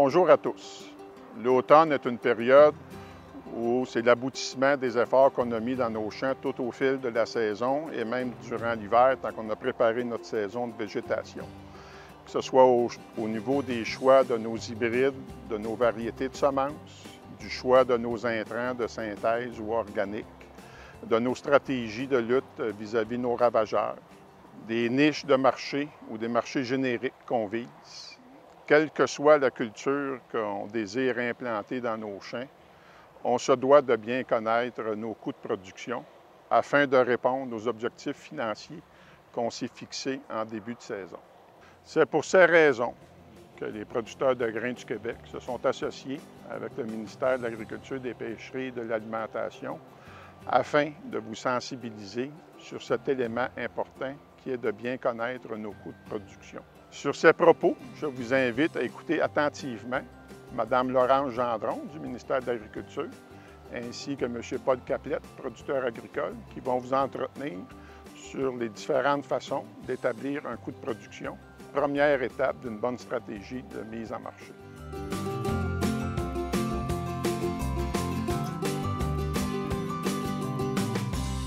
Bonjour à tous. L'automne est une période où c'est l'aboutissement des efforts qu'on a mis dans nos champs tout au fil de la saison et même durant l'hiver, tant qu'on a préparé notre saison de végétation. Que ce soit au niveau des choix de nos hybrides, de nos variétés de semences, du choix de nos intrants de synthèse ou organiques, de nos stratégies de lutte vis-à-vis nos ravageurs, des niches de marché ou des marchés génériques qu'on vise. Quelle que soit la culture qu'on désire implanter dans nos champs, on se doit de bien connaître nos coûts de production afin de répondre aux objectifs financiers qu'on s'est fixés en début de saison. C'est pour ces raisons que les producteurs de grains du Québec se sont associés avec le ministère de l'Agriculture, des Pêcheries et de l'Alimentation afin de vous sensibiliser sur cet élément important qui est de bien connaître nos coûts de production. Sur ces propos, je vous invite à écouter attentivement Mme Laurence Gendron du ministère de l'Agriculture ainsi que M. Paul Caplette, producteur agricole, qui vont vous entretenir sur les différentes façons d'établir un coût de production, première étape d'une bonne stratégie de mise en marché.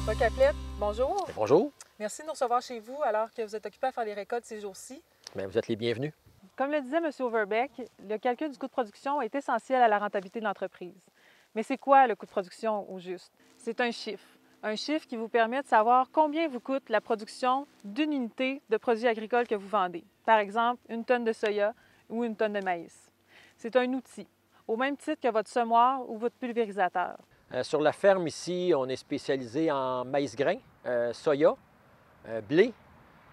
Paul Caplette, bonjour. Bonjour. Merci de nous recevoir chez vous alors que vous êtes occupé à faire les récoltes ces jours-ci. Bien, vous êtes les bienvenus. Comme le disait M. Overbeck, le calcul du coût de production est essentiel à la rentabilité de l'entreprise. Mais c'est quoi le coût de production au juste? C'est un chiffre qui vous permet de savoir combien vous coûte la production d'une unité de produits agricoles que vous vendez. Par exemple, une tonne de soya ou une tonne de maïs. C'est un outil, au même titre que votre semoir ou votre pulvérisateur. Sur la ferme ici, on est spécialisé en maïs grain, soya, blé,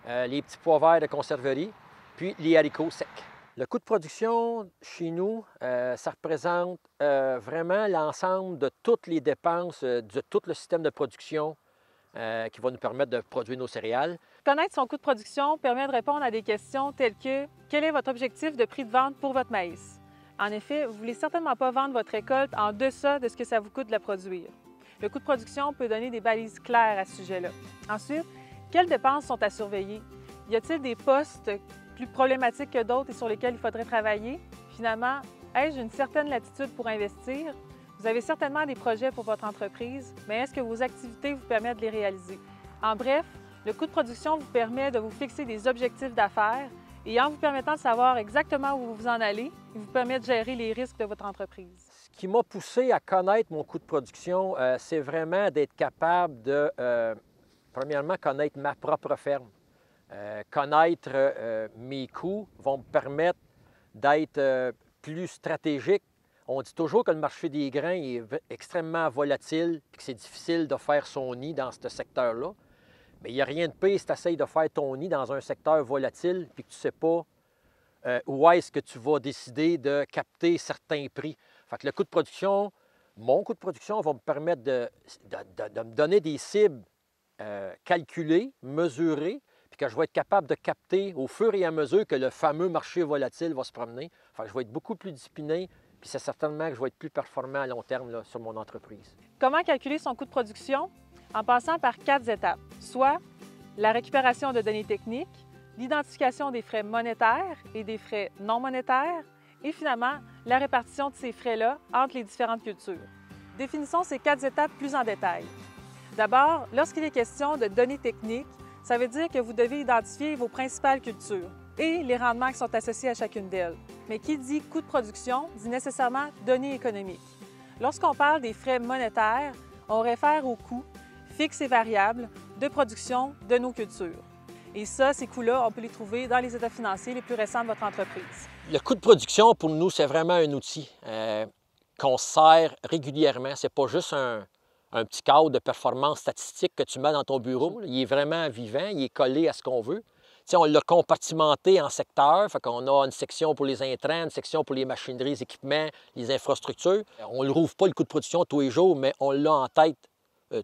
les petits pois verts de conserverie, puis les haricots secs. Le coût de production chez nous, ça représente vraiment l'ensemble de toutes les dépenses de tout le système de production qui va nous permettre de produire nos céréales. Connaître son coût de production permet de répondre à des questions telles que quel est votre objectif de prix de vente pour votre maïs? En effet, vous ne voulez certainement pas vendre votre récolte en deçà de ce que ça vous coûte de la produire. Le coût de production peut donner des balises claires à ce sujet-là. Ensuite, quelles dépenses sont à surveiller? Y a-t-il des postes plus problématiques que d'autres et sur lesquels il faudrait travailler? Finalement, ai-je une certaine latitude pour investir? Vous avez certainement des projets pour votre entreprise, mais est-ce que vos activités vous permettent de les réaliser? En bref, le coût de production vous permet de vous fixer des objectifs d'affaires et en vous permettant de savoir exactement où vous en allez, il vous permet de gérer les risques de votre entreprise. Ce qui m'a poussé à connaître mon coût de production, c'est vraiment d'être capable de, premièrement, connaître ma propre ferme. Connaître mes coûts vont me permettre d'être plus stratégique. On dit toujours que le marché des grains est extrêmement volatile et que c'est difficile de faire son nid dans ce secteur-là. Mais il n'y a rien de pire si tu essaies de faire ton nid dans un secteur volatile et que tu ne sais pas où est-ce que tu vas décider de capter certains prix. Fait que le coût de production, mon coût de production va me permettre de me donner des cibles calculées, mesurées, puis que je vais être capable de capter au fur et à mesure que le fameux marché volatile va se promener. Fait que je vais être beaucoup plus discipliné, puis c'est certainement que je vais être plus performant à long terme là, sur mon entreprise. Comment calculer son coût de production? En passant par 4 étapes, soit la récupération de données techniques, l'identification des frais monétaires et des frais non monétaires, et finalement, la répartition de ces frais-là entre les différentes cultures. Définissons ces 4 étapes plus en détail. D'abord, lorsqu'il est question de données techniques, ça veut dire que vous devez identifier vos principales cultures et les rendements qui sont associés à chacune d'elles. Mais qui dit coût de production dit nécessairement données économiques. Lorsqu'on parle des frais monétaires, on réfère aux coûts fixes et variables de production de nos cultures. Et ça, ces coûts-là, on peut les trouver dans les états financiers les plus récents de votre entreprise. Le coût de production, pour nous, c'est vraiment un outil qu'on sert régulièrement. Ce n'est pas juste un petit cadre de performance statistique que tu mets dans ton bureau. Il est vraiment vivant, il est collé à ce qu'on veut. Tu sais, on l'a compartimenté en secteurs, fait qu'on a une section pour les intrants, une section pour les machineries, les équipements, les infrastructures. On ne rouvre pas le coût de production tous les jours, mais on l'a en tête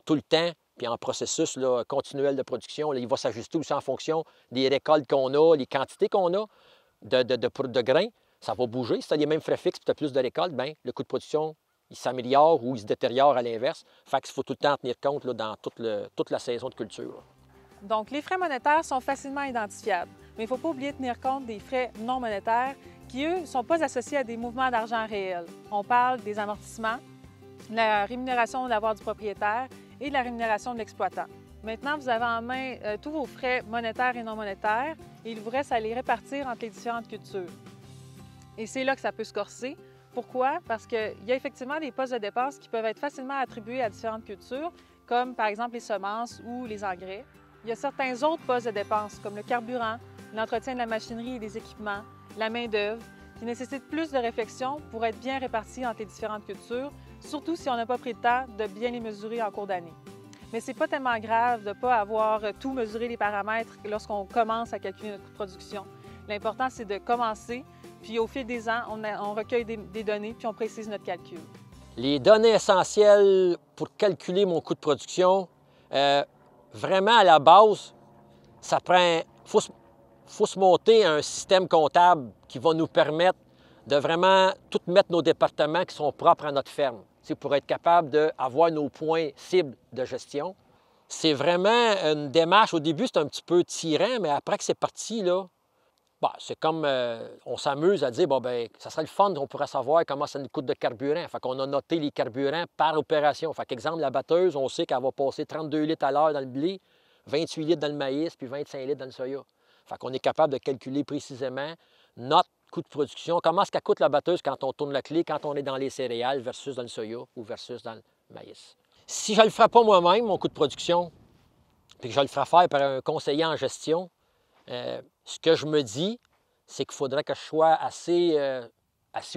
tout le temps. Puis en processus là, continuel de production, là, il va s'ajuster aussi en fonction des récoltes qu'on a, les quantités qu'on a de grains. Ça va bouger. Si tu as les mêmes frais fixes et tu as plus de récoltes, bien, le coût de production, il s'améliore ou il se détériore à l'inverse. Fait qu'il faut tout le temps tenir compte là, dans toute la saison de culture. Donc, les frais monétaires sont facilement identifiables. mais il ne faut pas oublier de tenir compte des frais non monétaires qui, eux, ne sont pas associés à des mouvements d'argent réels. On parle des amortissements, de la rémunération de l'avoir du propriétaire et de la rémunération de l'exploitant. Maintenant, vous avez en main tous vos frais monétaires et non monétaires et il vous reste à les répartir entre les différentes cultures. Et c'est là que ça peut se corser. Pourquoi? Parce qu'il y a effectivement des postes de dépenses qui peuvent être facilement attribués à différentes cultures, comme par exemple les semences ou les engrais. Il y a certains autres postes de dépenses, comme le carburant, l'entretien de la machinerie et des équipements, la main-d'œuvre, qui nécessitent plus de réflexion pour être bien répartis entre les différentes cultures, surtout si on n'a pas pris le temps de bien les mesurer en cours d'année. Mais ce n'est pas tellement grave de ne pas avoir tout mesuré les paramètres lorsqu'on commence à calculer notre coût de production. L'important, c'est de commencer, puis au fil des ans, on recueille des données, puis on précise notre calcul. Les données essentielles pour calculer mon coût de production, vraiment à la base, faut se monter un système comptable qui va nous permettre de vraiment tout mettre nos départements qui sont propres à notre ferme, pour être capable d'avoir nos points cibles de gestion. C'est vraiment une démarche. Au début, c'est un petit peu tirant, mais après que c'est parti, là, c'est comme on s'amuse à dire, ça serait le fun, on pourrait savoir comment ça nous coûte de carburant. Fait qu'on a noté les carburants par opération. Fait qu'exemple, la batteuse, on sait qu'elle va passer 32 litres à l'heure dans le blé, 28 litres dans le maïs, puis 25 litres dans le soya. Fait qu'on est capable de calculer précisément notre coût de production, comment est-ce qu'elle coûte la batteuse quand on tourne la clé, quand on est dans les céréales versus dans le soya ou versus dans le maïs. Si je ne le ferais pas moi-même, mon coût de production, puis que je le ferais faire par un conseiller en gestion, ce que je me dis, c'est qu'il faudrait que je sois assez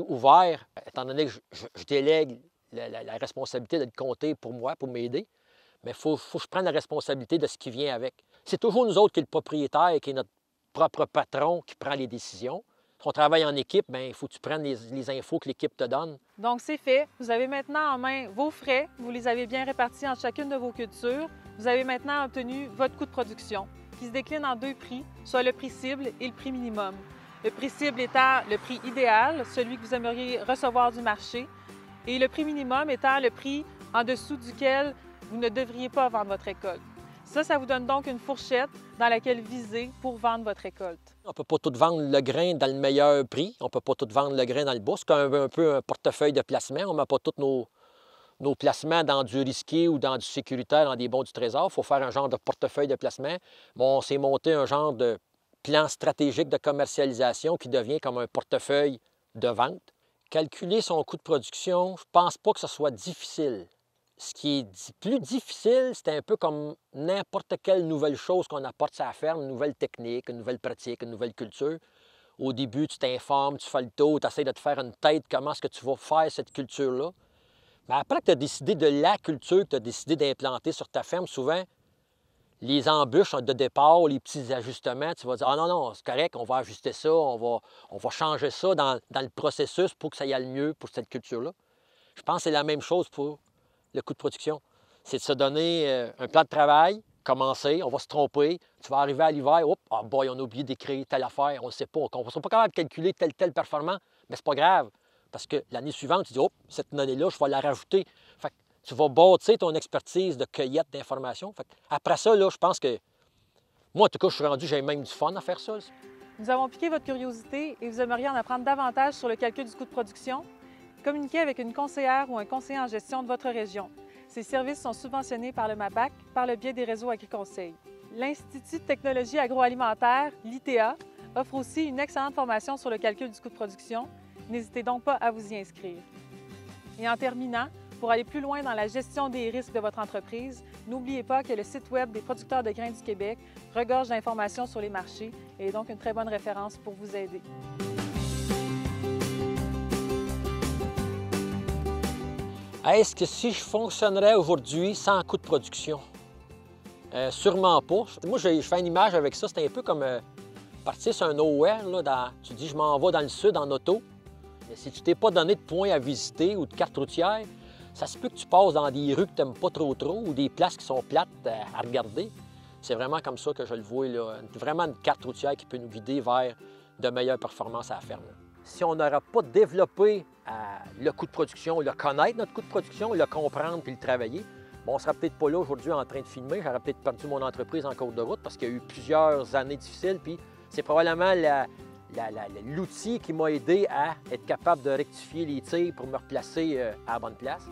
ouvert, étant donné que je délègue la responsabilité d'être compté pour moi, pour m'aider, mais il faut que je prenne la responsabilité de ce qui vient avec. C'est toujours nous autres qui est le propriétaire et qui est notre propre patron qui prend les décisions. Si on travaille en équipe, il faut que tu prennes les infos que l'équipe te donne. Donc, c'est fait. Vous avez maintenant en main vos frais. Vous les avez bien répartis en chacune de vos cultures. Vous avez maintenant obtenu votre coût de production, qui se décline en deux prix, soit le prix cible et le prix minimum. Le prix cible étant le prix idéal, celui que vous aimeriez recevoir du marché, et le prix minimum étant le prix en dessous duquel vous ne devriez pas vendre votre récolte. Ça vous donne donc une fourchette dans laquelle viser pour vendre votre récolte. On ne peut pas tout vendre le grain dans le meilleur prix. On ne peut pas tout vendre le grain dans le bas. C'est un peu un portefeuille de placement. On ne met pas tous nos placements dans du risqué ou dans du sécuritaire, dans des bons du trésor. Il faut faire un genre de portefeuille de placement. On s'est monté un genre de plan stratégique de commercialisation qui devient comme un portefeuille de vente. Calculer son coût de production, je ne pense pas que ce soit difficile. Ce qui est plus difficile, c'est un peu comme n'importe quelle nouvelle chose qu'on apporte sur la ferme, une nouvelle technique, une nouvelle pratique, une nouvelle culture. Au début, tu t'informes, tu fais le tour, tu essaies de te faire une tête, comment est-ce que tu vas faire cette culture-là. Mais après que tu as décidé de la culture que tu as décidé d'implanter sur ta ferme, souvent, les embûches de départ, les petits ajustements, tu vas dire « Ah non, c'est correct, on va ajuster ça, on va changer ça dans le processus pour que ça y aille mieux pour cette culture-là. » Je pense que c'est la même chose pour le coût de production. C'est de se donner un plan de travail, commencer, on va se tromper, tu vas arriver à l'hiver, on a oublié d'écrire telle affaire, on ne sait pas, on ne sera pas capable de calculer telle performance, mais c'est pas grave, parce que l'année suivante, tu dis cette année-là, je vais la rajouter. Fait que tu vas bâtir ton expertise de cueillette d'informations. Après ça, là, je pense que moi, en tout cas, je suis rendu, j'ai même du fun à faire ça. Nous avons piqué votre curiosité et vous aimeriez en apprendre davantage sur le calcul du coût de production? Communiquez avec une conseillère ou un conseiller en gestion de votre région. Ces services sont subventionnés par le MAPAC par le biais des réseaux AgriConseil. L'Institut de technologie agroalimentaire, l'ITA, offre aussi une excellente formation sur le calcul du coût de production. N'hésitez donc pas à vous y inscrire. Et en terminant, pour aller plus loin dans la gestion des risques de votre entreprise, n'oubliez pas que le site Web des producteurs de grains du Québec regorge d'informations sur les marchés et est donc une très bonne référence pour vous aider. Est-ce que si je fonctionnerais aujourd'hui sans coût de production? Sûrement pas. Moi, je fais une image avec ça. C'est un peu comme partir sur un nowhere. Tu dis, je m'en vais dans le sud en auto. Mais si tu t'es pas donné de points à visiter ou de carte routière, ça se peut que tu passes dans des rues que tu n'aimes pas trop ou des places qui sont plates à regarder. C'est vraiment comme ça que je le vois, là. Vraiment une carte routière qui peut nous guider vers de meilleures performances à la ferme. Si on n'aurait pas développé le coût de production, le connaître notre coût de production, le comprendre puis le travailler, on ne serait peut-être pas là aujourd'hui en train de filmer. J'aurais peut-être perdu mon entreprise en cours de route parce qu'il y a eu plusieurs années difficiles. Puis c'est probablement l'outil qui m'a aidé à être capable de rectifier les tirs pour me replacer à la bonne place.